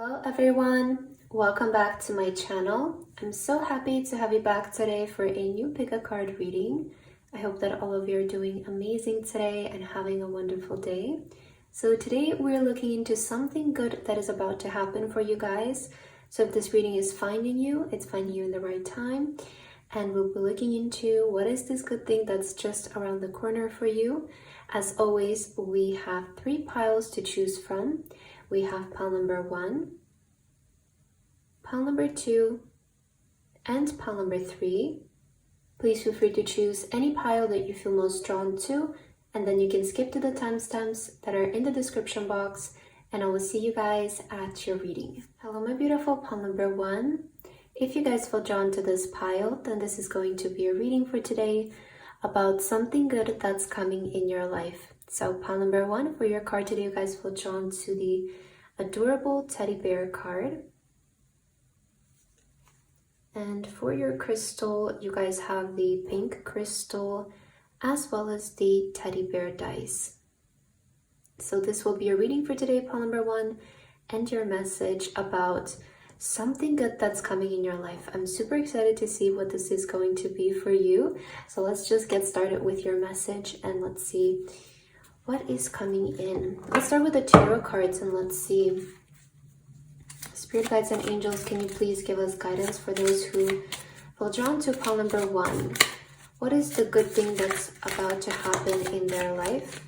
Hello everyone, welcome back to my channel. I'm so happy to have you back today for a new pick a card reading. I hope that all of you are doing amazing today and having a wonderful day. So today we're looking into something good that is about to happen for you guys. So if this reading is finding you, it's finding you in the right time. And we'll be looking into what is this good thing that's just around the corner for you. As always, we have 3 piles to choose from. We have pile number 1, pile number 2, and pile number 3. Please feel free to choose any pile that you feel most drawn to, and then you can skip to the timestamps that are in the description box, and I will see you guys at your reading. Hello my beautiful pile number 1. If you guys feel drawn to this pile, then this is going to be a reading for today about something good that's coming in your life. So pile number 1 for your card today, you guys feel drawn to the adorable teddy bear card. And for your crystal, you guys have the pink crystal as well as the teddy bear dice. So this will be a reading for today, pile number 1, and your message about something good that's coming in your life. I'm super excited to see what this is going to be for you. So let's just get started with your message and let's see what is coming in. Let's start with the tarot cards and let's see. Spirit guides and angels, can you please give us guidance for those who feel drawn to pile number 1? What is the good thing that's about to happen in their life?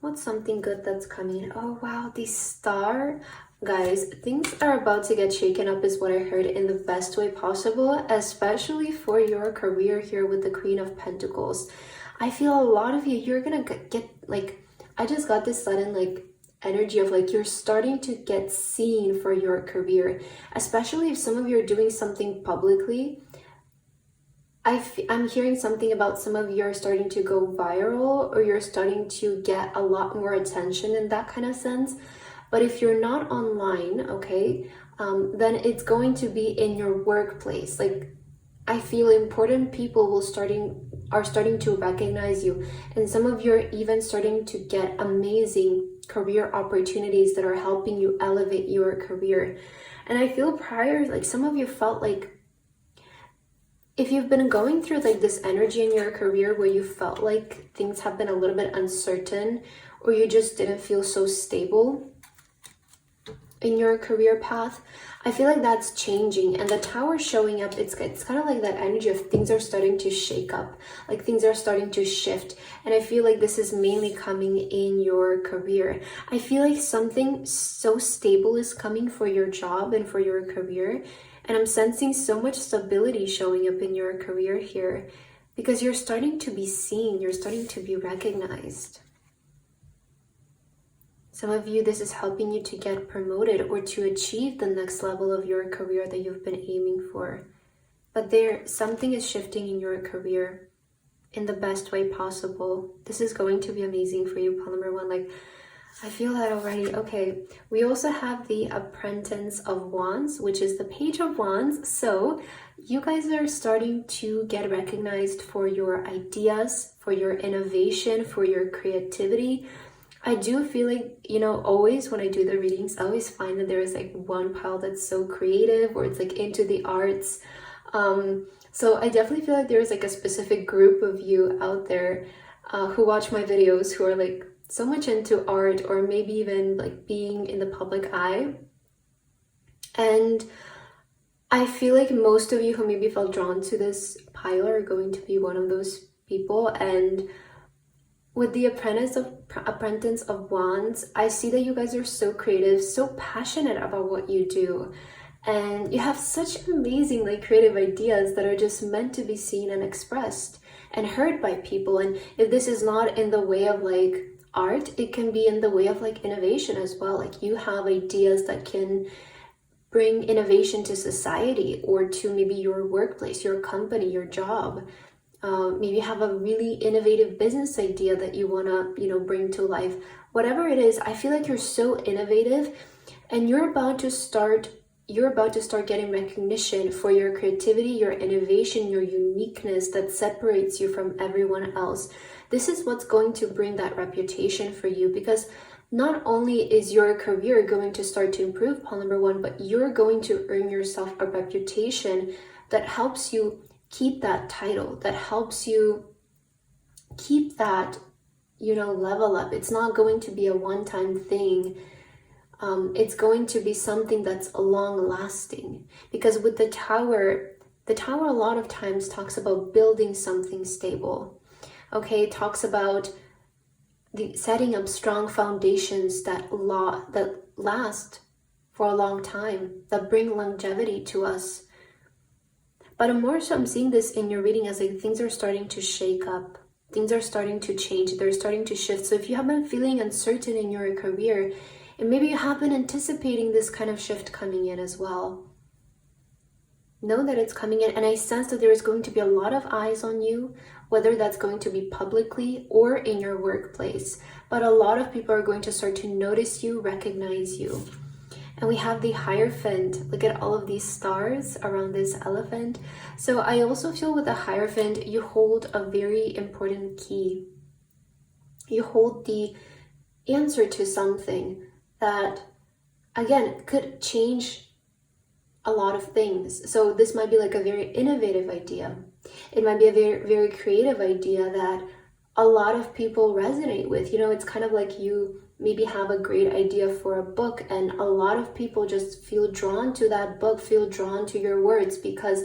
What's something good that's coming in? Oh wow, the star. Guys, things are about to get shaken up is what I heard, in the best way possible, especially for your career here with the Queen of Pentacles. I feel a lot of you, you're gonna get like, I just got this sudden like energy of like you're starting to get seen for your career, especially if some of you are doing something publicly. I'm hearing something about some of you are starting to go viral, or you're starting to get a lot more attention in that kind of sense. But if you're not online, okay, then it's going to be in your workplace. Like, I feel important people are starting to recognize you, and some of you are even starting to get amazing career opportunities that are helping you elevate your career. And I feel prior, like some of you felt like if you've been going through like this energy in your career where you felt like things have been a little bit uncertain, or you just didn't feel so stable in your career path, I feel like that's changing. And the tower showing up, it's kind of like that energy of things are starting to shake up, like things are starting to shift. And I feel like this is mainly coming in your career. I feel like something so stable is coming for your job and for your career. And I'm sensing so much stability showing up in your career here, because you're starting to be seen, you're starting to be recognized. Some of you, this is helping you to get promoted or to achieve the next level of your career that you've been aiming for. But something is shifting in your career in the best way possible. This is going to be amazing for you, pile number 1. Like, I feel that already. Okay, we also have the Apprentice of Wands, which is the Page of Wands. So you guys are starting to get recognized for your ideas, for your innovation, for your creativity. I do feel like, you know, always when I do the readings, I always find that there is like one pile that's so creative, or it's like into the arts. So I definitely feel like there's like a specific group of you out there who watch my videos who are like so much into art, or maybe even like being in the public eye. And I feel like most of you who maybe felt drawn to this pile are going to be one of those people. And with the Apprentice of Wands, I see that you guys are so creative, so passionate about what you do. And you have such amazing like creative ideas that are just meant to be seen and expressed and heard by people. And if this is not in the way of like art, it can be in the way of like innovation as well. Like you have ideas that can bring innovation to society, or to maybe your workplace, your company, your job. Maybe you have a really innovative business idea that you want to, you know, bring to life. Whatever it is, I feel like you're so innovative, and you're about to start getting recognition for your creativity, your innovation, your uniqueness that separates you from everyone else. This is what's going to bring that reputation for you, because not only is your career going to start to improve, Paul number one, but you're going to earn yourself a reputation that helps you keep that title, that helps you keep that, level up. It's not going to be a one-time thing. It's going to be something that's long lasting, because with the tower a lot of times talks about building something stable. Okay, it talks about setting up strong foundations that last for a long time, that bring longevity to us. But more so, I'm seeing this in your reading as like things are starting to shake up. Things are starting to change. They're starting to shift. So if you have been feeling uncertain in your career, and maybe you have been anticipating this kind of shift coming in as well, know that it's coming in. And I sense that there is going to be a lot of eyes on you, whether that's going to be publicly or in your workplace. But a lot of people are going to start to notice you, recognize you. And we have the Hierophant. Look at all of these stars around this elephant. So I also feel with the Hierophant, you hold a very important key. You hold the answer to something that, again, could change a lot of things. So this might be like a very innovative idea. It might be a very, very creative idea that a lot of people resonate with. It's kind of like you maybe have a great idea for a book, and a lot of people just feel drawn to that book, feel drawn to your words because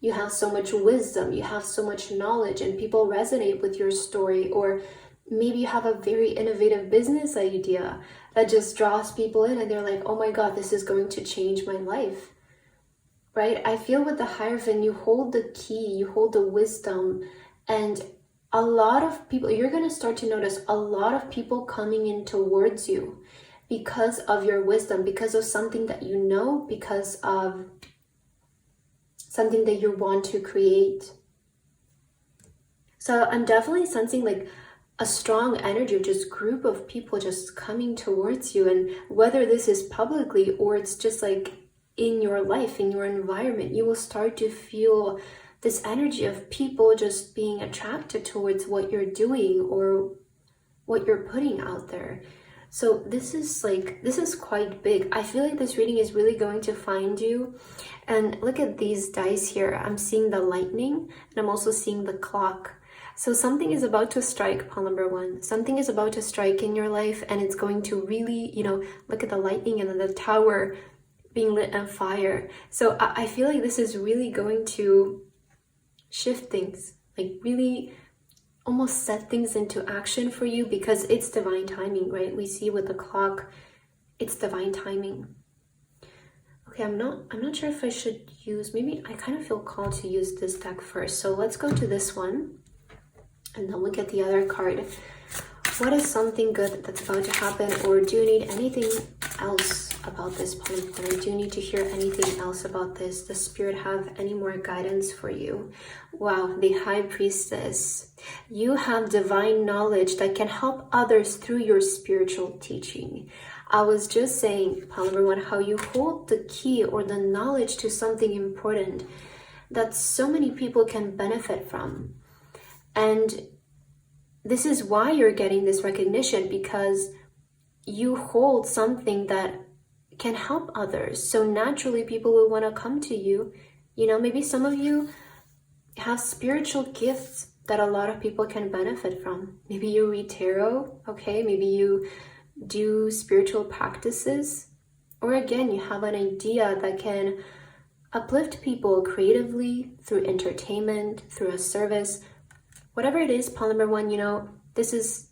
you have so much wisdom, you have so much knowledge, and people resonate with your story. Or maybe you have a very innovative business idea that just draws people in, and they're like, oh my God, this is going to change my life, right? I feel with the Hierophant, you hold the key, you hold the wisdom, and a lot of people, you're going to start to notice a lot of people coming in towards you because of your wisdom, because of something that you know, because of something that you want to create. So I'm definitely sensing like a strong energy of just group of people just coming towards you. And whether this is publicly or it's just like in your life, in your environment, you will start to feel this energy of people just being attracted towards what you're doing or what you're putting out there. So this is quite big. I feel like this reading is really going to find you. And look at these dice here. I'm seeing the lightning, and I'm also seeing the clock. So something is about to strike, Paul number one. Something is about to strike in your life, and it's going to really, look at the lightning and then the tower being lit on fire. So I feel like this is really going to shift things, like really almost set things into action for you, because it's divine timing, right? We see with the clock, it's divine timing. Okay, I'm not sure if I should use, maybe I kind of feel called to use this deck first. So let's go to this one and then look at the other card. What is something good that's about to happen, or do you need anything else about this polygon? Do you need to hear anything else about this? Does Spirit have any more guidance for you? Wow, the High Priestess. You have divine knowledge that can help others through your spiritual teaching. I was just saying, Paul number one, how you hold the key or the knowledge to something important that so many people can benefit from. And this is why you're getting this recognition, because you hold something that can help others. So naturally people will want to come to you. Maybe some of you have spiritual gifts that a lot of people can benefit from. Maybe you read tarot, okay? Maybe you do spiritual practices. Or again, you have an idea that can uplift people creatively through entertainment, through a service. Whatever it is, Paul number one, this is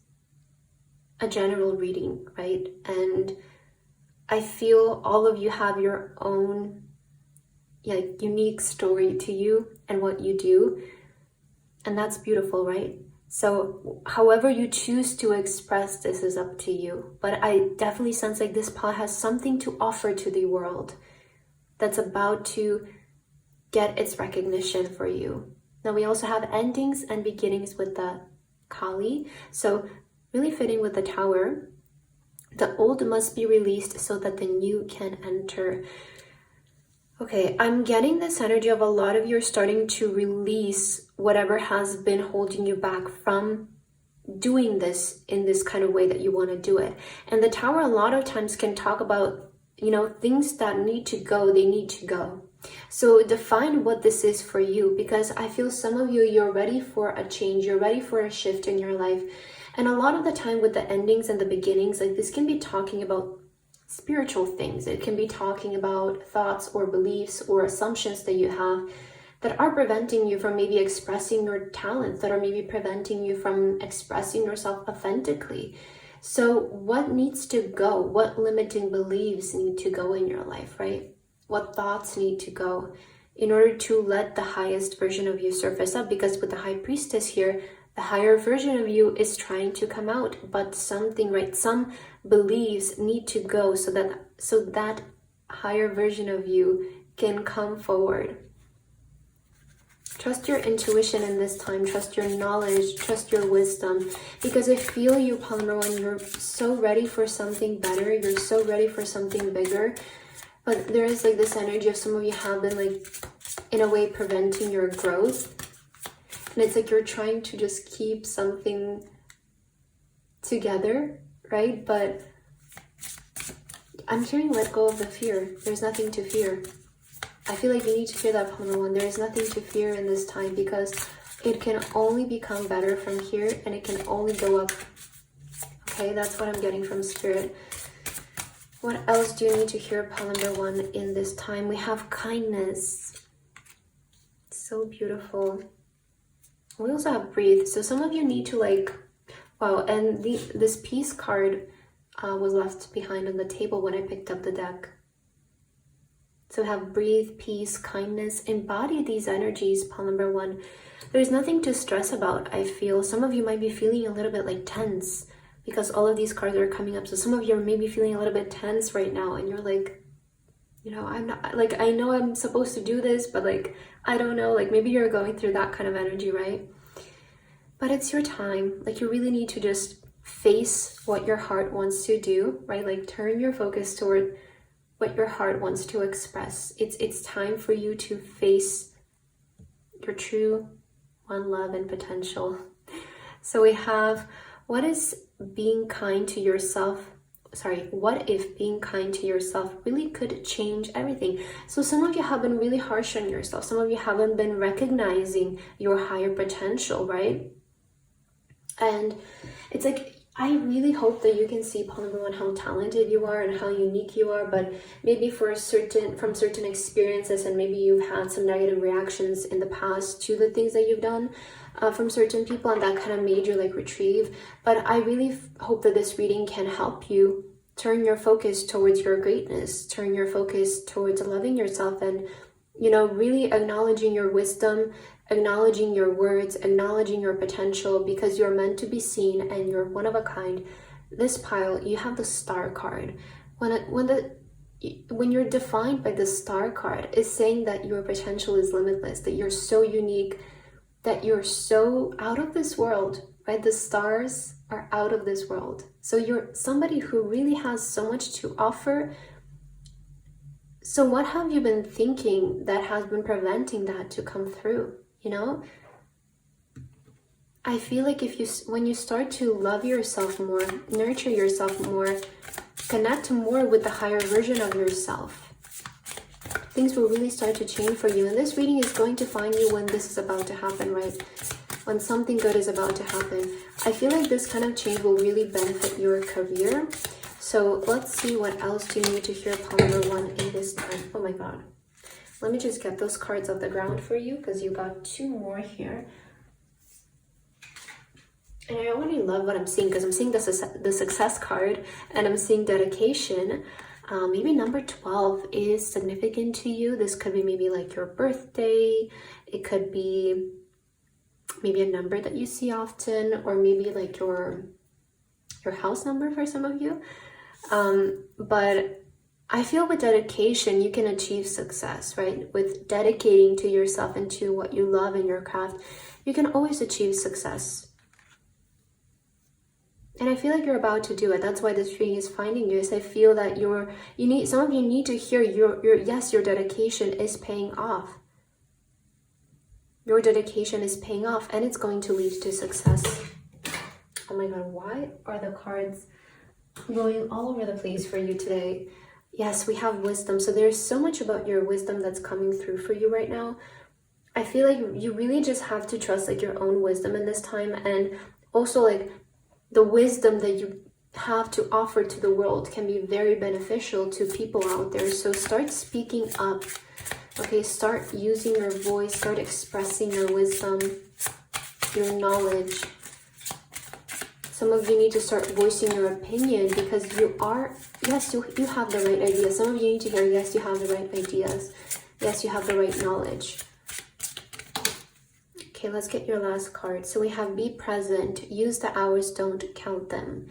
a general reading, right? And I feel all of you have your own unique story to you and what you do. And that's beautiful, right? So however you choose to express this is up to you. But I definitely sense like this Paul has something to offer to the world that's about to get its recognition for you. Now we also have endings and beginnings with the Kali. So really fitting with the Tower. The old must be released so that the new can enter. Okay, I'm getting this energy of a lot of you are starting to release whatever has been holding you back from doing this in this kind of way that you want to do it. And the Tower a lot of times can talk about, you know, things that need to go, they need to go. So define what this is for you, because I feel some of you, you're ready for a change, you're ready for a shift in your life. And a lot of the time with the endings and the beginnings, like this can be talking about spiritual things. It can be talking about thoughts or beliefs or assumptions that you have that are preventing you from maybe expressing your talents, that are maybe preventing you from expressing yourself authentically. So what needs to go? What limiting beliefs need to go in your life, right? What thoughts need to go in order to let the highest version of you surface up? Because with the High Priestess here, the higher version of you is trying to come out, but something, right? Some beliefs need to go so that higher version of you can come forward. Trust your intuition in this time, trust your knowledge, trust your wisdom, because I feel you, Pile number 1, you're so ready for something better, you're so ready for something bigger, but there is like this energy of some of you have been like, in a way, preventing your growth, and it's like you're trying to just keep something together, right? But I'm hearing let go of the fear. There's nothing to fear. I feel like you need to hear that, Pile number 1. There is nothing to fear in this time, because it can only become better from here, and it can only go up. Okay, that's what I'm getting from Spirit. What else do you need to hear, Pile number 1, in this time? We have kindness. So beautiful. We also have breathe. So some of you need to like, wow, and this peace card was left behind on the table when I picked up the deck. So have breathe, peace, kindness, embody these energies, Pile number 1. There's nothing to stress about, I feel. Some of you might be feeling a little bit like tense because all of these cards are coming up. So some of you are maybe feeling a little bit tense right now, and you're like, you know, I'm not, like, I know I'm supposed to do this, but like, I don't know, like maybe you're going through that kind of energy, right? But it's your time. Like you really need to just face what your heart wants to do, right? Like turn your focus toward what your heart wants to express. It's time for you to face your true one love and potential. So we have, what is being kind to yourself? Sorry, what if being kind to yourself really could change everything? So some of you have been really harsh on yourself. Some of you haven't been recognizing your higher potential, right? And it's like, I really hope that you can see, Pile number 1, how talented you are and how unique you are, but maybe from certain experiences, and maybe you've had some negative reactions in the past to the things that you've done from certain people, and that kind of made you like retrieve. But I really hope that this reading can help you turn your focus towards your greatness, turn your focus towards loving yourself, and, you know, really acknowledging your wisdom, acknowledging your words, acknowledging your potential, because you're meant to be seen and you're one of a kind. This pile, you have the Star card. When you're defined by the Star card, it's saying that your potential is limitless, that you're so unique, that you're so out of this world, right? The stars are out of this world. So you're somebody who really has so much to offer. So what have you been thinking that has been preventing that to come through? You know, I feel like when you start to love yourself more, nurture yourself more, connect more with the higher version of yourself, things will really start to change for you. And this reading is going to find you when this is about to happen, right? When something good is about to happen. I feel like this kind of change will really benefit your career. So let's see what else do you need to hear, Pile number 1, in this time. Oh my God. Let me just get those cards off the ground for you, because you got 2 more here. And I already love what I'm seeing, because I'm seeing the success card, and I'm seeing dedication. Maybe number 12 is significant to you. This could be maybe like your birthday. It could be maybe a number that you see often, or maybe like your house number for some of you. But I feel with dedication, you can achieve success, right? With dedicating to yourself and to what you love in your craft, you can always achieve success. And I feel like you're about to do it. That's why this reading is finding you. Is I feel that some of you need to hear your dedication is paying off. Your dedication is paying off, and it's going to lead to success. Oh my god, why are the cards going all over the place for you today? Yes, we have wisdom. So there's so much about your wisdom that's coming through for you right now. I feel like you really just have to trust like your own wisdom in this time, and also like the wisdom that you have to offer to the world can be very beneficial to people out there. So start speaking up. Okay, start using your voice, start expressing your wisdom, your knowledge. Some of you need to start voicing your opinion because you are, yes, you have the right ideas. Some of you need to hear, yes, you have the right ideas. Yes, you have the right knowledge. Okay, let's get your last card. So we have be present, use the hours, don't count them.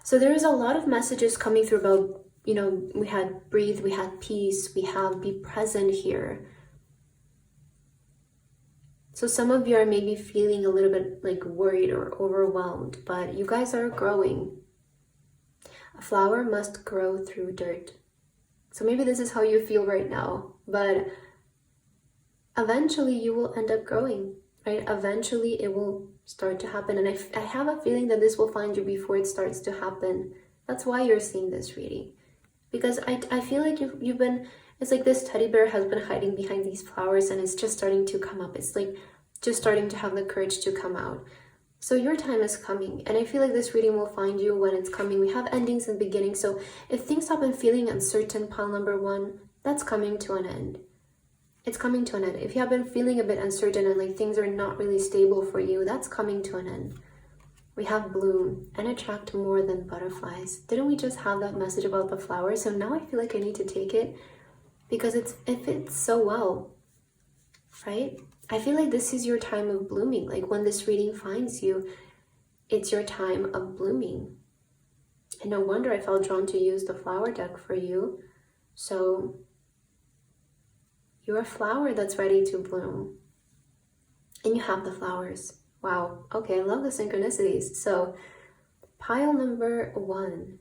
So there is a lot of messages coming through about, you know, we had breathe, we had peace, we have be present here. So some of you are maybe feeling a little bit like worried or overwhelmed, but you guys are growing. A flower must grow through dirt. So maybe this is how you feel right now, but eventually you will end up growing, right? Eventually it will start to happen. And I have a feeling that this will find you before it starts to happen. That's why you're seeing this reading. Because I feel like you've been, it's like this teddy bear has been hiding behind these flowers and it's just starting to come up. It's like just starting to have the courage to come out. So your time is coming. And I feel like this reading will find you when it's coming. We have endings and beginnings. So if things have been feeling uncertain, pile number 1, that's coming to an end. It's coming to an end. If you have been feeling a bit uncertain and like things are not really stable for you, that's coming to an end. We have bloom and attract more than butterflies. Didn't we just have that message about the flowers? So now I feel like I need to take it because it fits so well, right? I feel like this is your time of blooming. Like when this reading finds you, it's your time of blooming. And no wonder I felt drawn to use the flower deck for you. So you're a flower that's ready to bloom. And you have the flowers. Wow. Okay, I love the synchronicities. So pile number 1,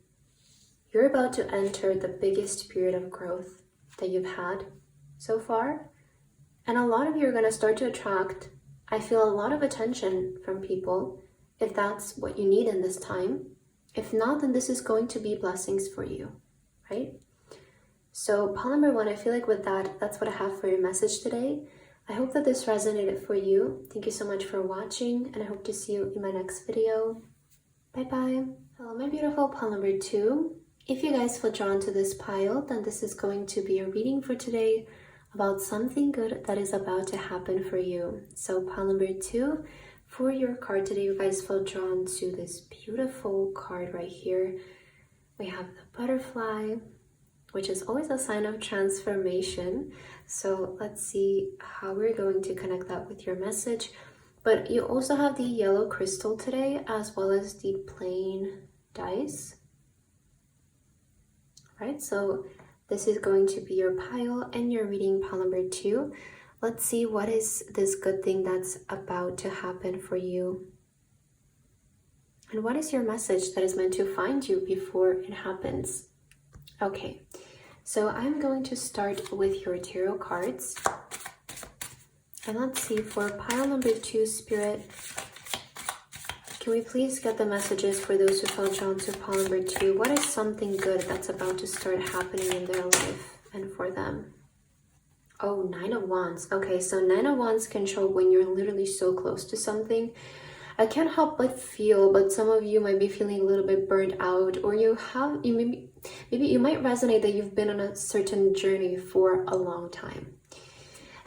you're about to enter the biggest period of growth that you've had so far. And a lot of you are going to start to attract, I feel, a lot of attention from people, if that's what you need in this time. If not, then this is going to be blessings for you, right? So pile number 1, I feel like with that, that's what I have for your message today. I hope that this resonated for you. Thank you so much for watching, and I hope to see you in my next video. Bye-bye. Hello, my beautiful pile number 2. If you guys feel drawn to this pile, then this is going to be a reading for today about something good that is about to happen for you. So pile number 2, for your card today, you guys feel drawn to this beautiful card right here. We have the butterfly, which is always a sign of transformation. So let's see how we're going to connect that with your message. But you also have the yellow crystal today, as well as the plain dice. Right, so this is going to be your pile and your reading pile number 2. Let's see what is this good thing that's about to happen for you. And what is your message that is meant to find you before it happens? Okay, so I'm going to start with your tarot cards. And let's see, for pile number 2, Spirit, can we please get the messages for those who felt drawn to pile number 2? What is something good that's about to start happening in their life and for them? Oh, 9 of Wands. Okay, so 9 of Wands can show when you're literally so close to something. I can't help but feel, but some of you might be feeling a little bit burnt out, or maybe you might resonate that you've been on a certain journey for a long time.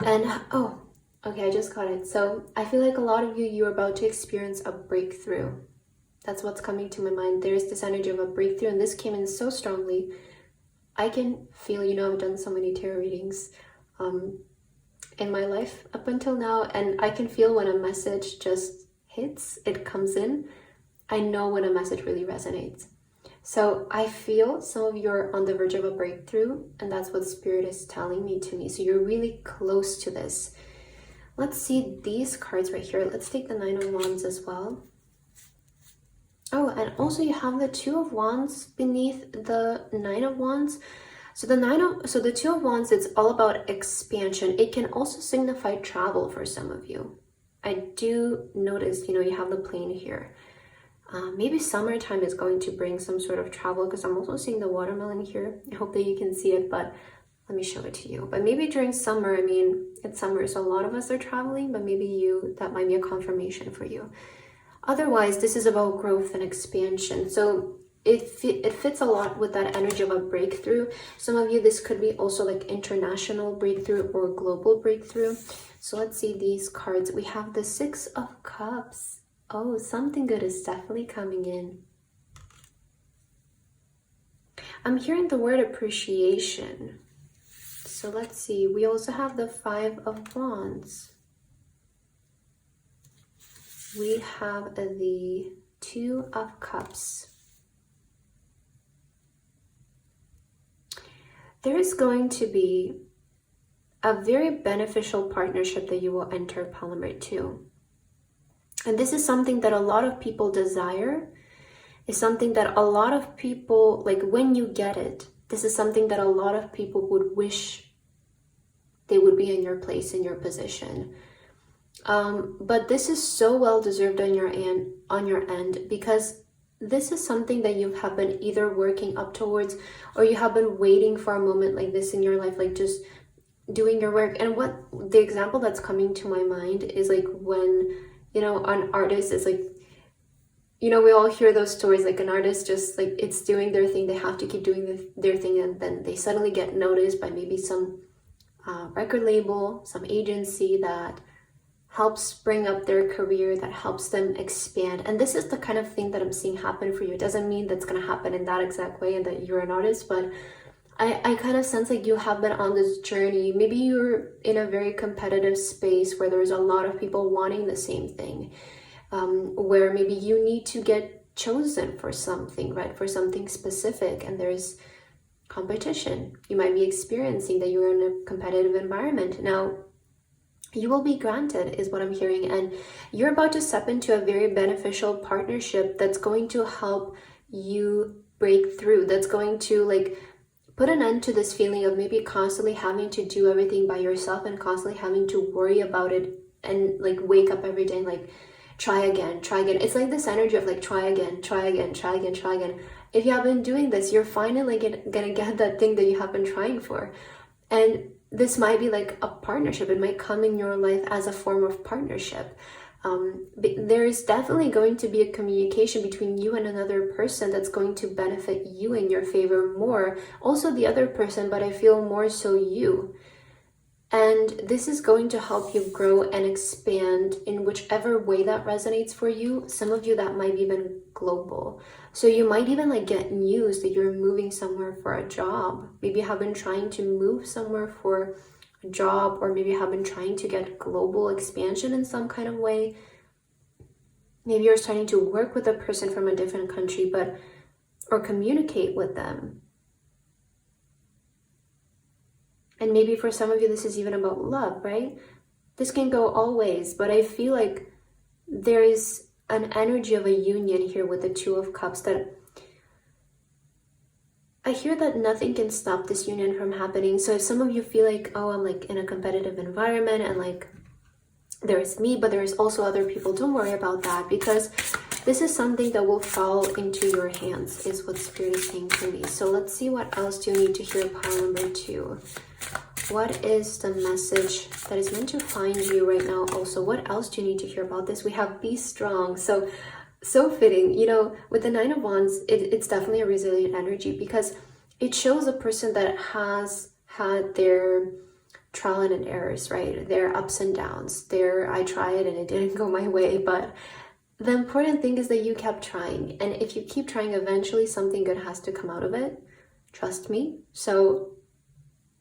And oh, okay, I just got it. So I feel like a lot of you're about to experience a breakthrough. That's what's coming to my mind. There's this energy of a breakthrough, and this came in so strongly. I can feel, I've done so many tarot readings in my life up until now, and I can feel when a message just hits, it comes in. I know when a message really resonates. So I feel some of you are on the verge of a breakthrough, and that's what Spirit is telling me to me. So you're really close to this. Let's see these cards right here. Let's take the 9 of Wands as well. Oh, and also you have the 2 of Wands beneath the 9 of Wands. So the 2 of Wands, it's all about expansion. It can also signify travel for some of you. I do notice, you have the plane here. Maybe summertime is going to bring some sort of travel, because I'm also seeing the watermelon here. I hope that you can see it, but let me show it to you. But maybe during summer, I mean, it's summer, so a lot of us are traveling, but maybe that might be a confirmation for you. Otherwise, this is about growth and expansion. So it fits a lot with that energy of a breakthrough. Some of you, this could be also like international breakthrough or global breakthrough. So let's see these cards. We have the Six of Cups. Oh, something good is definitely coming in. I'm hearing the word appreciation. So let's see. We also have the Five of Wands. We have the Two of Cups. There is going to be a very beneficial partnership that you will enter, pile number 2. And this is something that a lot of people desire. It's something that a lot of people, like when you get it, this is something that a lot of people would wish they would be in your place, in your position. But this is so well deserved on your end, because this is something that you have been either working up towards, or you have been waiting for a moment like this in your life, like just doing your work. And what the example that's coming to my mind is like when, you know, an artist is like, you know, we all hear those stories, like an artist just like it's doing their thing, they have to keep doing their thing, and then they suddenly get noticed by maybe some record label, some agency that helps bring up their career, that helps them expand. And this is the kind of thing that I'm seeing happen for you. It doesn't mean that's going to happen in that exact way and that you're an artist, but I kind of sense like you have been on this journey. Maybe you're in a very competitive space where there's a lot of people wanting the same thing, where maybe you need to get chosen for something, right? For something specific, and there's competition. You might be experiencing that you're in a competitive environment. Now, you will be granted, is what I'm hearing, and you're about to step into a very beneficial partnership that's going to help you break through, that's going to like put an end to this feeling of maybe constantly having to do everything by yourself and constantly having to worry about it and like wake up every day and like try again. It's like this energy of like try again. If you have been doing this, you're finally gonna get that thing that you have been trying for. And this might be like a partnership. It might come in your life as a form of partnership. There is definitely going to be a communication between you and another person that's going to benefit you in your favor more. Also the other person, but I feel more so you. And this is going to help you grow and expand in whichever way that resonates for you. Some of you, that might be even global. So you might even like get news that you're moving somewhere for a job. Maybe you have been trying to move somewhere for a job, or maybe you have been trying to get global expansion in some kind of way. Maybe you're starting to work with a person from a different country, or communicate with them. And maybe for some of you, this is even about love, right? This can go all ways, but I feel like there is an energy of a union here with the Two of Cups that I hear that nothing can stop this union from happening. So if some of you feel like, oh, I'm like in a competitive environment and like there's me, but there's also other people, don't worry about that, because this is something that will fall into your hands, is what Spirit is saying to me. So let's see, what else do you need to hear, pile number 2? What is the message that is meant to find you right now? Also, what else do you need to hear about this? We have be strong. So fitting, you know, with the Nine of Wands, it's definitely a resilient energy, because it shows a person that has had their trial and errors, right? Their ups and downs. I tried and it didn't go my way, but the important thing is that you kept trying. And if you keep trying, eventually something good has to come out of it. Trust me. So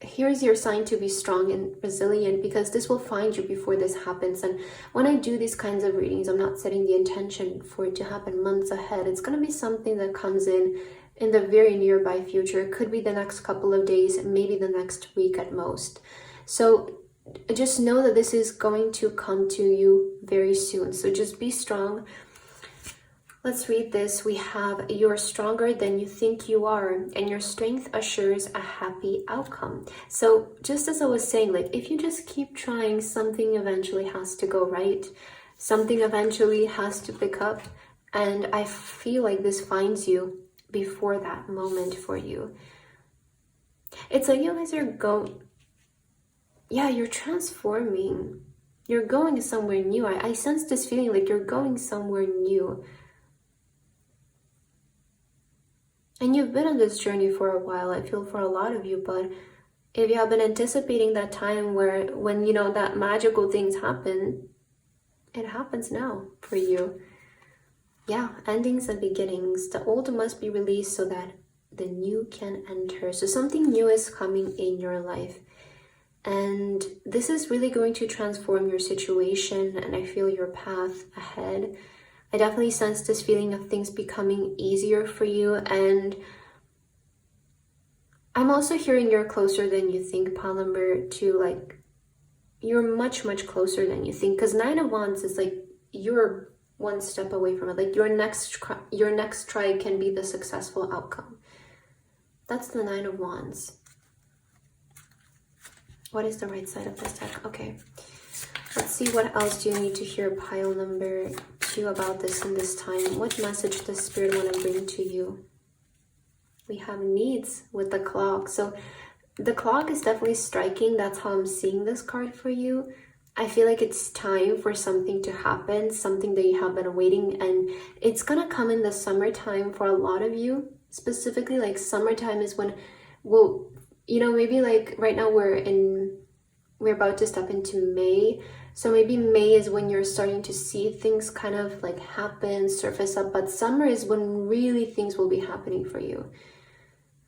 here's your sign to be strong and resilient, because this will find you before this happens. And when I do these kinds of readings, I'm not setting the intention for it to happen months ahead. It's going to be something that comes in the very nearby future. It could be the next couple of days, maybe the next week at most. So just know that this is going to come to you very soon. So just be strong. Let's read this. We have, you're stronger than you think you are, and your strength assures a happy outcome. So just as I was saying, like if you just keep trying, something eventually has to go right. Something eventually has to pick up. And I feel like this finds you before that moment for you. It's like you guys are you're transforming. You're going somewhere new. I sense this feeling like you're going somewhere new. And you've been on this journey for a while, I feel, for a lot of you, but if you have been anticipating that time when that magical things happen, it happens now for you. Yeah, endings and beginnings. The old must be released so that the new can enter. So something new is coming in your life. And this is really going to transform your situation, and I feel your path ahead. I definitely sense this feeling of things becoming easier for you, and I'm also hearing you're closer than you think, pile number 2. Like, you're much, much closer than you think, because 9 of Wands is like you're one step away from it. Like your next try can be the successful outcome. That's the 9 of Wands. What is the right side of this deck? Okay. Let's see, what else do you need to hear, pile number 2, about this in this time? What message does Spirit want to bring to you? We have needs with the clock. So the clock is definitely striking. That's how I'm seeing this card for you. I feel like it's time for something to happen, something that you have been awaiting, and it's gonna come in the summertime for a lot of you. Specifically, like summertime is when, well, maybe like right now we're about to step into May. So maybe May is when you're starting to see things kind of like happen, surface up, but summer is when really things will be happening for you.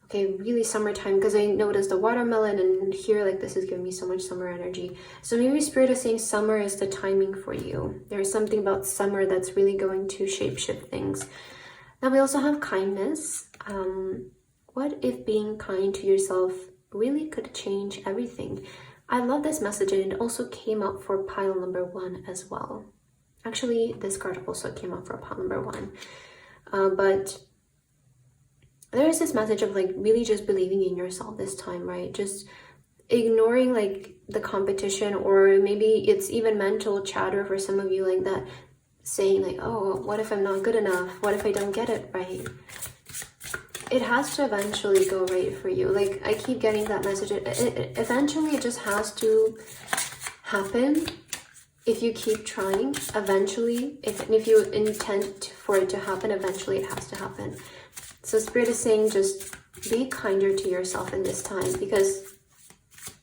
Okay, really summertime, because I noticed the watermelon, and here, like, this is giving me so much summer energy. So maybe Spirit is saying summer is the timing for you. There's something about summer that's really going to shapeshift things. Now we also have kindness. What if being kind to yourself really could change everything? I love this message, and it also came up for pile number 1 as well. Actually, this card also came up for pile number 1. But there is this message of like really just believing in yourself this time, right? Just ignoring like the competition, or maybe it's even mental chatter for some of you, like that, saying like, oh, what if I'm not good enough? What if I don't get it right? It has to eventually go right for you. Like, I keep getting that message. Eventually, it just has to happen. If you keep trying, eventually, if you intend for it to happen, eventually it has to happen. So Spirit is saying just be kinder to yourself in this time, because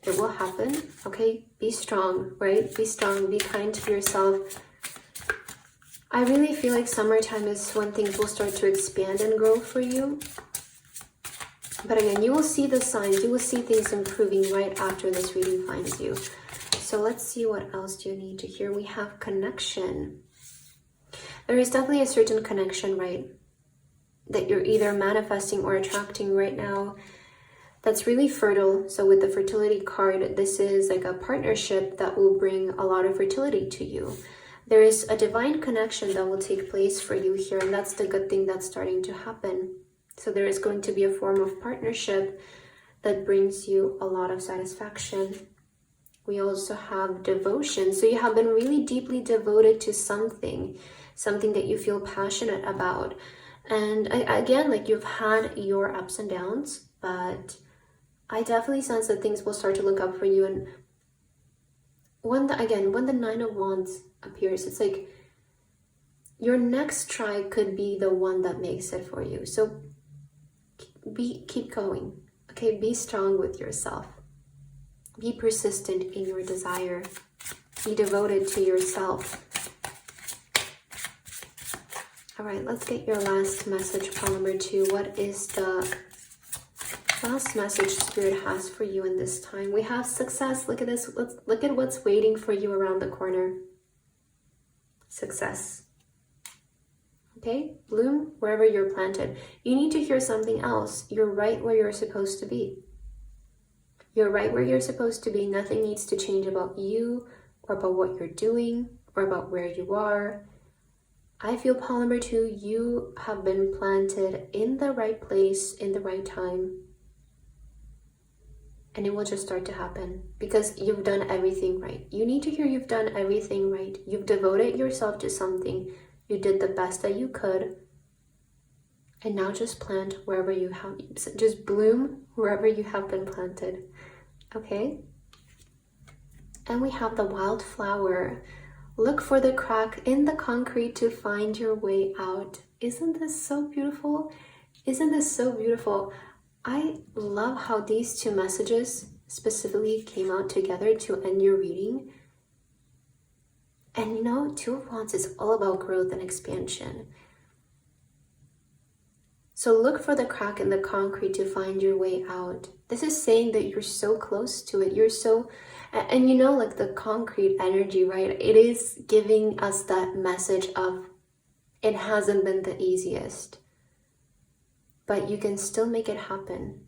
it will happen, okay? Be strong, right? Be strong, be kind to yourself. I really feel like summertime is when things will start to expand and grow for you. But again, you will see the signs, you will see things improving right after this reading finds you. So let's see, what else do you need to hear? We have connection. There is definitely a certain connection, right, that you're either manifesting or attracting right now that's really fertile. So with the fertility card, this is like a partnership that will bring a lot of fertility to you. There is a divine connection that will take place for you here, and that's the good thing that's starting to happen. So there is going to be a form of partnership that brings you a lot of satisfaction. We also have devotion. So you have been really deeply devoted to something that you feel passionate about. And again, like, you've had your ups and downs, but I definitely sense that things will start to look up for you. And when the 9 of Wands appears, it's like your next try could be the one that makes it for you. So keep going, okay? Be strong with yourself. Be persistent in your desire. Be devoted to yourself. All right, let's get your last message, pile number 2. What is the last message Spirit has for you in this time? We have success. Look at this. Look at what's waiting for you around the corner. Success. Okay? Bloom wherever you're planted. You need to hear something else. You're right where you're supposed to be. You're right where you're supposed to be. Nothing needs to change about you, or about what you're doing, or about where you are. I feel, pile number 2, you have been planted in the right place, in the right time. And it will just start to happen because you've done everything right. You need to hear you've done everything right. You've devoted yourself to something. You did the best that you could. And now just plant wherever you have, just bloom wherever you have been planted. Okay? And we have the wildflower. Look for the crack in the concrete to find your way out. Isn't this so beautiful? Isn't this so beautiful? I love how these two messages specifically came out together to end your reading. And you know, Two of Wands is all about growth and expansion. So look for the crack in the concrete to find your way out. This is saying that you're so close to it. You're so, and you know, like the concrete energy, right? It is giving us that message of it hasn't been the easiest, but you can still make it happen.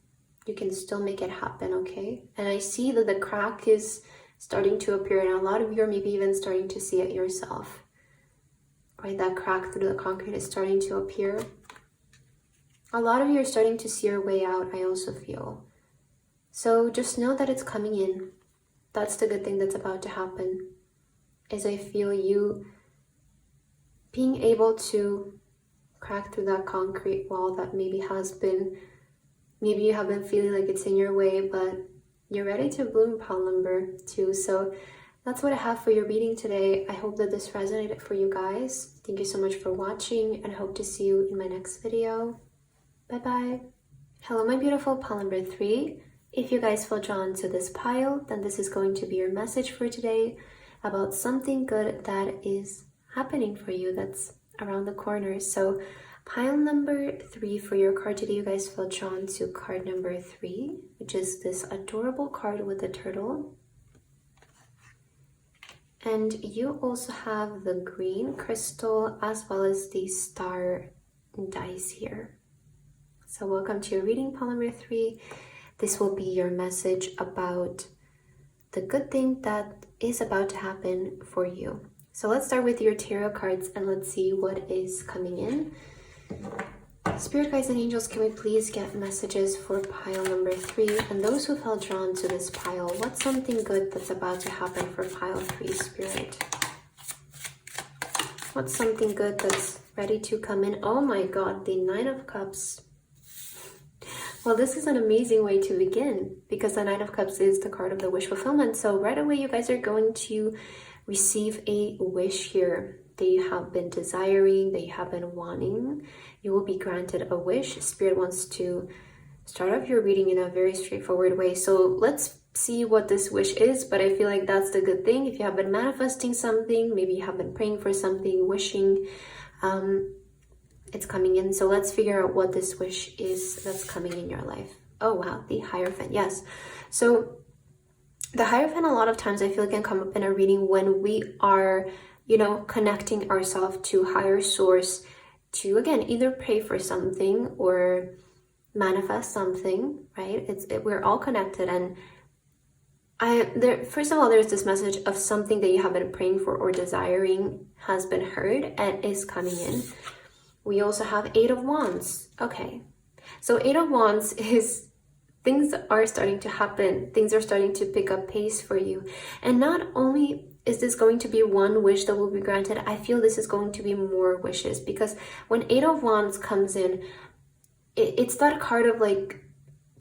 You can still make it happen, okay? And I see that the crack is starting to appear, and a lot of you are maybe even starting to see it yourself, right? That crack through the concrete is starting to appear. A lot of you are starting to see your way out, I also feel. So just know that it's coming in. That's the good thing that's about to happen, is I feel you being able to crack through that concrete wall that maybe you have been feeling like it's in your way, but you're ready to bloom, pile number 2. So that's what I have for your reading today. I hope that this resonated for you guys. Thank you so much for watching, and I hope to see you in my next video. Bye-bye. Hello, my beautiful pile number 3. If you guys feel drawn to this pile, then this is going to be your message for today about something good that is happening for you that's around the corner. So pile number 3 for your card today, you guys feel drawn to card number 3, which is this adorable card with the turtle. And you also have the green crystal as well as the star dice here. So welcome to your reading, pile number 3. This will be your message about the good thing that is about to happen for you. So let's start with your tarot cards and let's see what is coming in. Spirit guides and angels, can we please get messages for pile number 3? And those who felt drawn to this pile, what's something good that's about to happen for pile 3, Spirit? What's something good that's ready to come in? Oh my God, the 9 of Cups. Well, this is an amazing way to begin because the 9 of Cups is the card of the wish fulfillment. So right away, you guys are going to receive a wish here that you have been desiring, that you have been wanting. You will be granted a wish. Spirit wants to start off your reading in a very straightforward way. So let's see what this wish is, but I feel like that's the good thing. If you have been manifesting something, maybe you have been praying for something, wishing, it's coming in. So let's figure out what this wish is that's coming in your life. Oh wow, the Hierophant. Yes. So the Hierophant a lot of times I feel can come up in a reading when we are, you know, connecting ourselves to higher source to, again, either pray for something or manifest something, right? We're all connected. And first of all, there's this message of something that you have been praying for or desiring has been heard and is coming in. We also have 8 of Wands. Okay. So 8 of Wands is things are starting to happen. Things are starting to pick up pace for you. And not only is this going to be one wish that will be granted, I feel this is going to be more wishes, because when 8 of Wands comes in, it's that card of like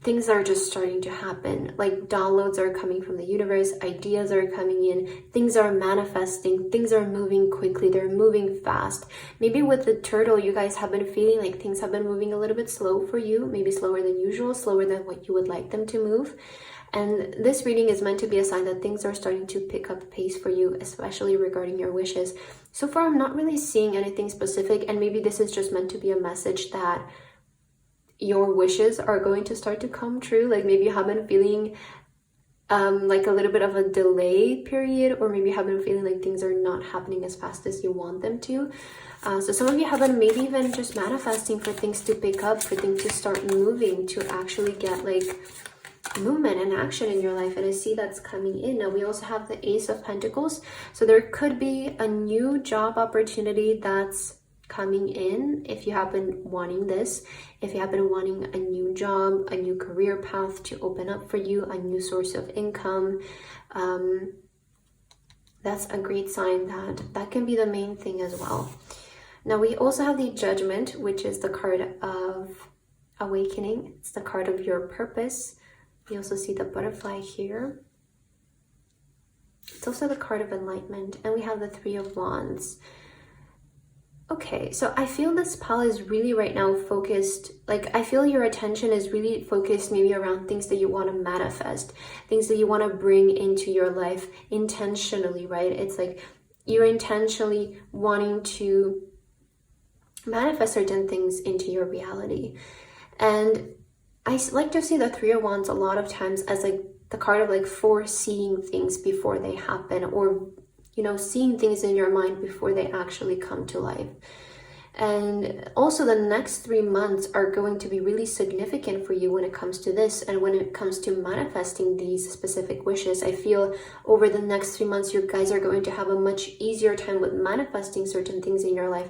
things are just starting to happen. Like downloads are coming from the universe, ideas are coming in, things are manifesting, things are moving quickly, they're moving fast. Maybe with the turtle, you guys have been feeling like things have been moving a little bit slow for you, maybe slower than usual, slower than what you would like them to move. And this reading is meant to be a sign that things are starting to pick up pace for you, especially regarding your wishes. So far, I'm not really seeing anything specific, and maybe this is just meant to be a message that your wishes are going to start to come true. Like maybe you have been feeling like a little bit of a delay period, or maybe you have been feeling like things are not happening as fast as you want them to. So some of you have been maybe even just manifesting for things to pick up, for things to start moving, to actually get like movement and action in your life. And I see that's coming in. Now we also have the Ace of Pentacles. So there could be a new job opportunity that's coming in if you have been wanting this, if you have been wanting a new job, a new career path to open up for you, a new source of income. That's a great sign that can be the main thing as well. Now we also have the Judgment, which is the card of awakening. It's the card of your purpose. You also see the butterfly here. It's also the card of enlightenment. And we have the Three of Wands. Okay, so I feel this pile is really right now focused, like I feel your attention is really focused maybe around things that you want to manifest, things that you want to bring into your life intentionally, right? It's like you're intentionally wanting to manifest certain things into your reality. And I like to see the Three of Wands a lot of times as like the card of like foreseeing things before they happen, or seeing things in your mind before they actually come to life. And also the next 3 months are going to be really significant for you when it comes to this, and when it comes to manifesting these specific wishes. I feel over the next 3 months, you guys are going to have a much easier time with manifesting certain things in your life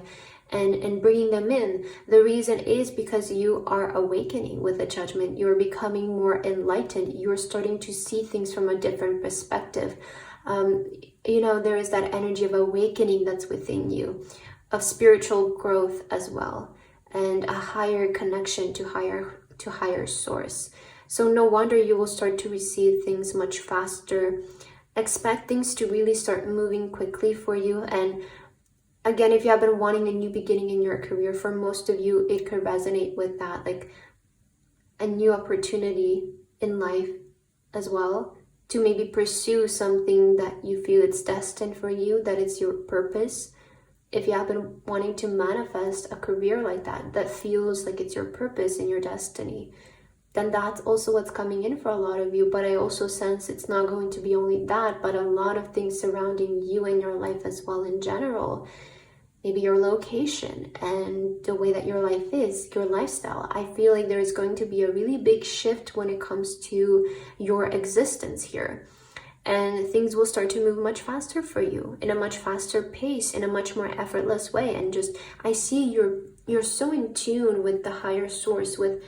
and bringing them in. The reason is because you are awakening with the Judgment. You're becoming more enlightened. You're starting to see things from a different perspective. There is that energy of awakening that's within you, of spiritual growth as well, and a higher connection to higher source. So no wonder you will start to receive things much faster. Expect things to really start moving quickly for you. And again, if you have been wanting a new beginning in your career, for most of you, it could resonate with that, like a new opportunity in life as well, to maybe pursue something that you feel it's destined for you, that it's your purpose. If you have been wanting to manifest a career like that feels like it's your purpose and your destiny, then that's also what's coming in for a lot of you. But I also sense it's not going to be only that, but a lot of things surrounding you and your life as well in general. Maybe your location and the way that your life is, your lifestyle. I feel like there is going to be a really big shift when it comes to your existence here. And things will start to move much faster for you, in a much faster pace, in a much more effortless way. And just, I see you're so in tune with the higher source, with,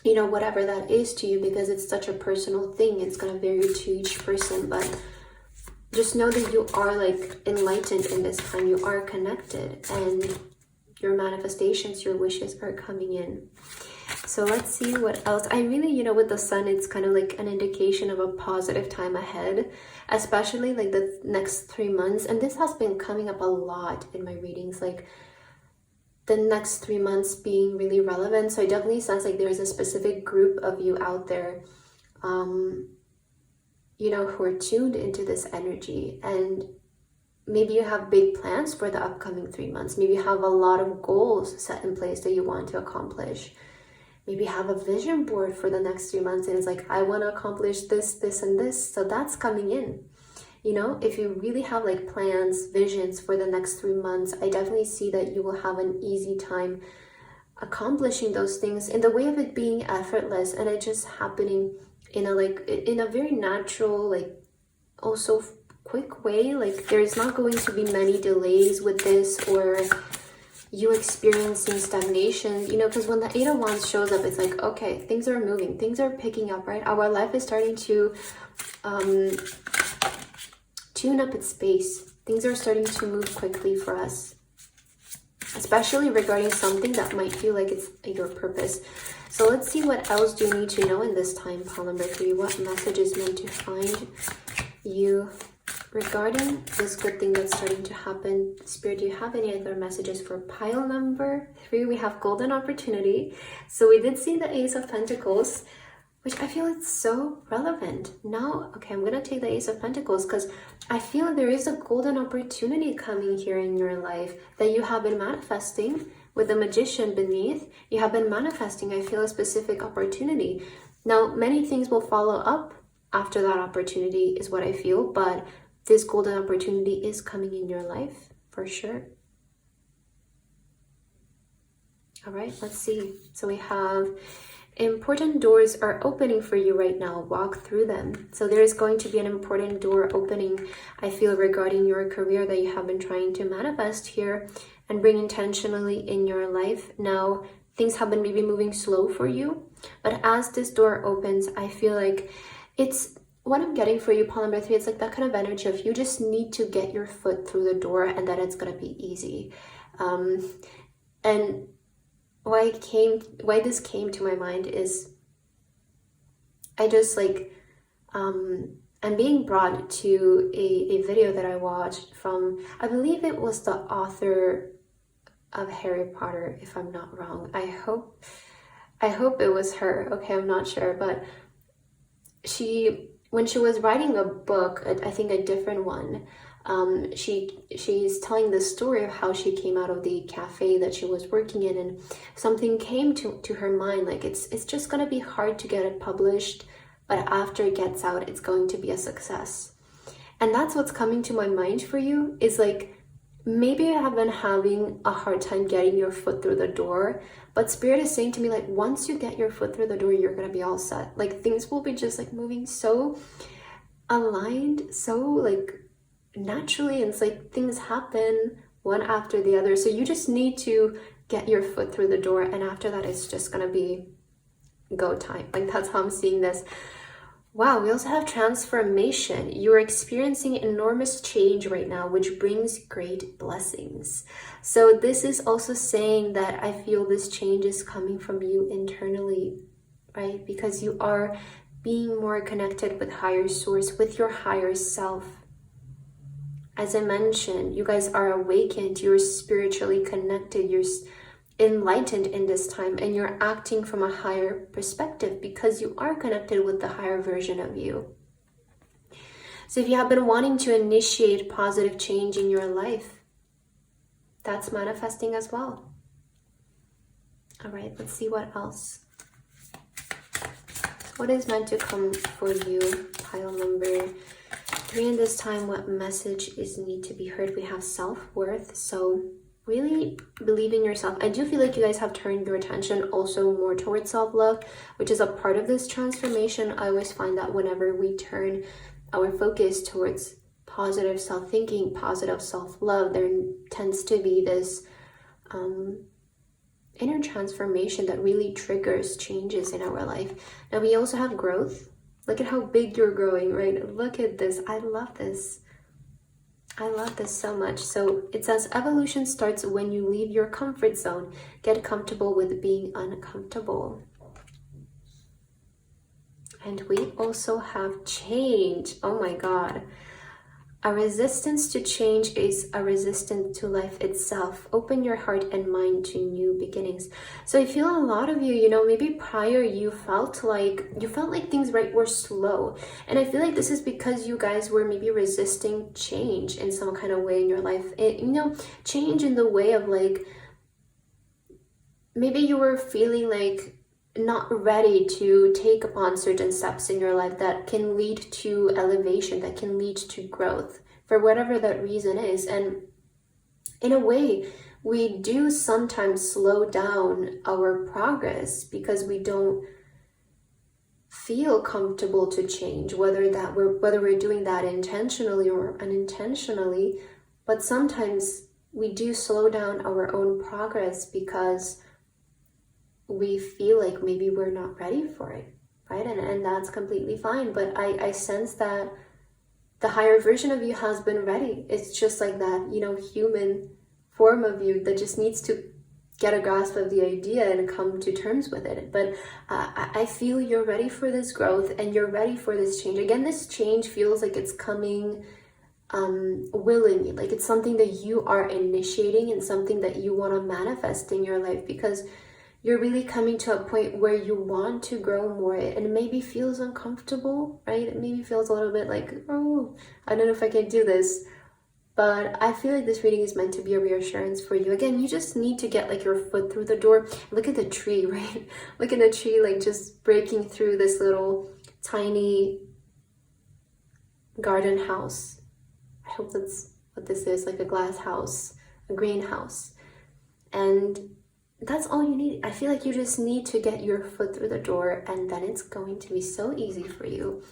whatever that is to you, because it's such a personal thing. It's going to vary to each person, but just know that you are like enlightened in this time. You are connected, and your manifestations, your wishes are coming in. So let's see what else. I really, with the Sun, it's kind of like an indication of a positive time ahead, especially like the next 3 months. And this has been coming up a lot in my readings, like the next 3 months being really relevant. So I definitely sense like there's a specific group of you out there, who are tuned into this energy. And maybe you have big plans for the upcoming 3 months. Maybe you have a lot of goals set in place that you want to accomplish. Maybe you have a vision board for the next 3 months, and it's like, I want to accomplish this, this, and this. So that's coming in. If you really have like plans, visions for the next 3 months, I definitely see that you will have an easy time accomplishing those things in the way of it being effortless, and it just happening in a very natural, like also quick way. Like there's not going to be many delays with this, or you experiencing stagnation, because when the Eight of Wands shows up, it's like, okay, things are moving, things are picking up, right? Our life is starting to tune up its pace. Things are starting to move quickly for us, especially regarding something that might feel like it's your purpose. So let's see what else do you need to know in this time, pile number 3. What message is meant to find you regarding this good thing that's starting to happen? Spirit, do you have any other messages for pile number 3? We have golden opportunity. So we did see the Ace of Pentacles, which I feel it's so relevant. Now, okay, I'm going to take the Ace of Pentacles because I feel there is a golden opportunity coming here in your life that you have been manifesting. With the Magician beneath, you have been manifesting, I feel, a specific opportunity. Now, many things will follow up after that opportunity is what I feel, but this golden opportunity is coming in your life for sure. All right, let's see. So we have important doors are opening for you right now. Walk through them. So there is going to be an important door opening, I feel, regarding your career that you have been trying to manifest here and bring intentionally in your life. Now, things have been maybe moving slow for you, but as this door opens, I feel like it's what I'm getting for you, pile number 3. It's like that kind of energy of you just need to get your foot through the door and that it's going to be easy. And why this came to my mind is I just like, I'm being brought to a video that I watched from, I believe it was the author of Harry Potter, if I'm not wrong. I hope it was her. Okay, I'm not sure, but when she was writing a book, I think a different one, she's telling the story of how she came out of the cafe that she was working in, and something came to her mind, like it's just gonna be hard to get it published, but after it gets out, it's going to be a success. And that's what's coming to my mind for you, is like, maybe you have been having a hard time getting your foot through the door, but Spirit is saying to me, like, once you get your foot through the door, you're gonna be all set. Like, things will be just like moving so aligned, so like naturally, and it's like things happen one after the other. So you just need to get your foot through the door, and after that, it's just gonna be go time. Like, that's how I'm seeing this. Wow, we also have transformation. You're experiencing enormous change right now, which brings great blessings. So this is also saying that I feel this change is coming from you internally, right? Because you are being more connected with higher source, with your higher self. As I mentioned, you guys are awakened, you're spiritually connected, you're enlightened in this time, and you're acting from a higher perspective because you are connected with the higher version of you. So if you have been wanting to initiate positive change in your life, that's manifesting as well. All right, let's see what else. What is meant to come for you? Pile number 3 in this time. What message is need to be heard? We have self-worth. So really believe in yourself. I do feel like you guys have turned your attention also more towards self-love, which is a part of this transformation. I always find that whenever we turn our focus towards positive self-thinking, positive self-love, there tends to be this inner transformation that really triggers changes in our life. Now we also have growth. Look at how big you're growing, right? Look at this. I love this. I love this so much. So it says evolution starts when you leave your comfort zone. Get comfortable with being uncomfortable. And we also have change. Oh my God. A resistance to change is a resistance to life itself. Open your heart and mind to new beginnings. So I feel a lot of you, you know, maybe prior you felt like things were slow. And I feel like this is because you guys were maybe resisting change in some kind of way in your life. Change in the way of like, maybe you were feeling like not ready to take upon certain steps in your life that can lead to elevation, that can lead to growth, for whatever that reason is. And in a way, we do sometimes slow down our progress because we don't feel comfortable to change, whether we're doing that intentionally or unintentionally. But sometimes we do slow down our own progress because we feel like maybe we're not ready for it, right? And that's completely fine. But I sense that the higher version of you has been ready. It's just like that, human form of you that just needs to get a grasp of the idea and come to terms with it. But I feel you're ready for this growth and you're ready for this change. Again, this change feels like it's coming willingly, like it's something that you are initiating and something that you want to manifest in your life, because you're really coming to a point where you want to grow more, and it maybe feels uncomfortable, right? It maybe feels a little bit like, oh, I don't know if I can do this. But I feel like this reading is meant to be a reassurance for you. Again, you just need to get like your foot through the door. Look at the tree, right? Look at the tree like just breaking through this little tiny garden house. I hope that's what this is, like a glass house, a greenhouse. And that's all you need. I feel like you just need to get your foot through the door, and then it's going to be so easy for you.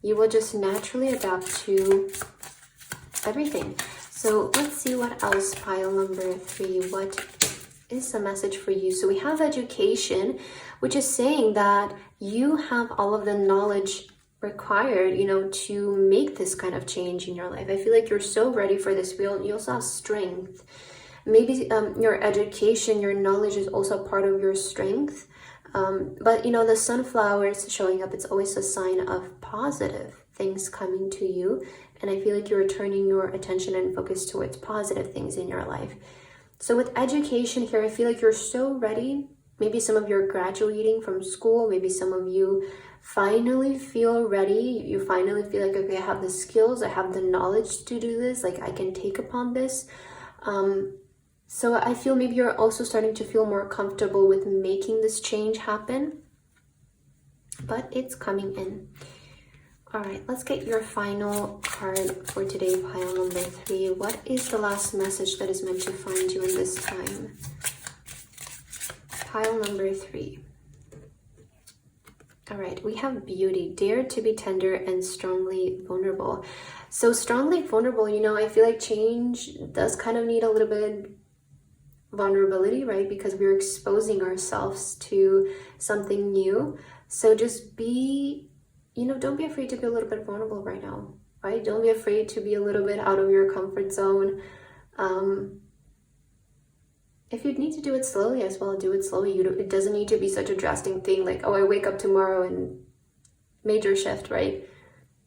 You will just naturally adapt to everything. So let's see what else, pile number 3. What is the message for you? So we have education, which is saying that you have all of the knowledge required, to make this kind of change in your life. I feel like you're so ready for this. You also have strength. Maybe your education, your knowledge is also part of your strength. But you know, the sunflowers showing up, it's always a sign of positive things coming to you. And I feel like you're turning your attention and focus towards positive things in your life. So with education here, I feel like you're so ready. Maybe some of you are graduating from school. Maybe some of you finally feel ready. You finally feel like, okay, I have the skills, I have the knowledge to do this. Like I can take upon this. So I feel maybe you're also starting to feel more comfortable with making this change happen. But it's coming in. All right, let's get your final card for today, pile number 3. What is the last message that is meant to find you in this time? Pile number 3. All right, we have beauty. Dare to be tender and strongly vulnerable. So strongly vulnerable, you know, I feel like change does kind of need a little bit vulnerability, right? Because we're exposing ourselves to something new. So just be, you know, don't be afraid to be a little bit vulnerable right now, right? Don't be afraid to be a little bit out of your comfort zone. If you need to do it slowly as well, do it slowly. It doesn't need to be such a drastic thing like, oh, I wake up tomorrow and major shift, right?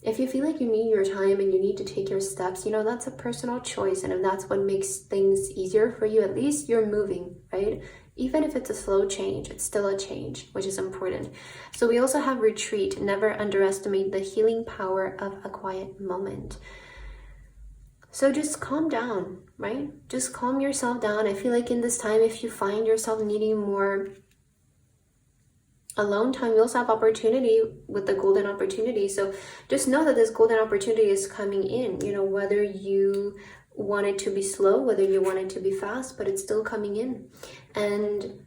If you feel like you need your time and you need to take your steps, you know, that's a personal choice. And if that's what makes things easier for you, at least you're moving, right? Even if it's a slow change, it's still a change, which is important. So we also have retreat. Never underestimate the healing power of a quiet moment. So just calm down, right? Just calm yourself down. I feel like in this time, if you find yourself needing more alone time, you also have opportunity with the golden opportunity. So just know that this golden opportunity is coming in, you know, whether you want it to be slow, whether you want it to be fast, but it's still coming in. And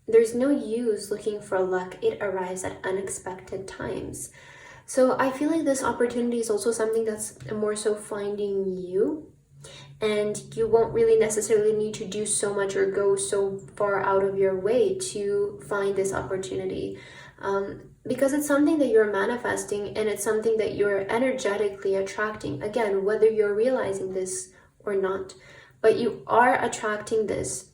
there's no use looking for luck. It arrives at unexpected times. So I feel like this opportunity is also something that's more so finding you, and you won't really necessarily need to do so much or go so far out of your way to find this opportunity, because it's something that you're manifesting and it's something that you're energetically attracting. Again, whether you're realizing this or not, but you are attracting this,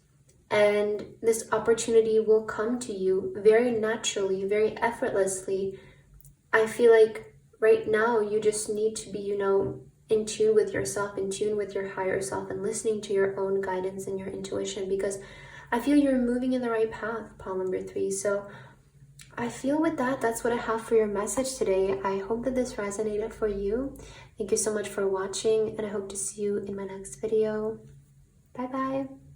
and this opportunity will come to you very naturally, very effortlessly. I feel like right now you just need to be, you know, in tune with yourself, in tune with your higher self, and listening to your own guidance and your intuition, because I feel you're moving in the right path, pile number 3. So I feel with that, that's what I have for your message today. I hope that this resonated for you. Thank you so much for watching, and I hope to see you in my next video. Bye bye.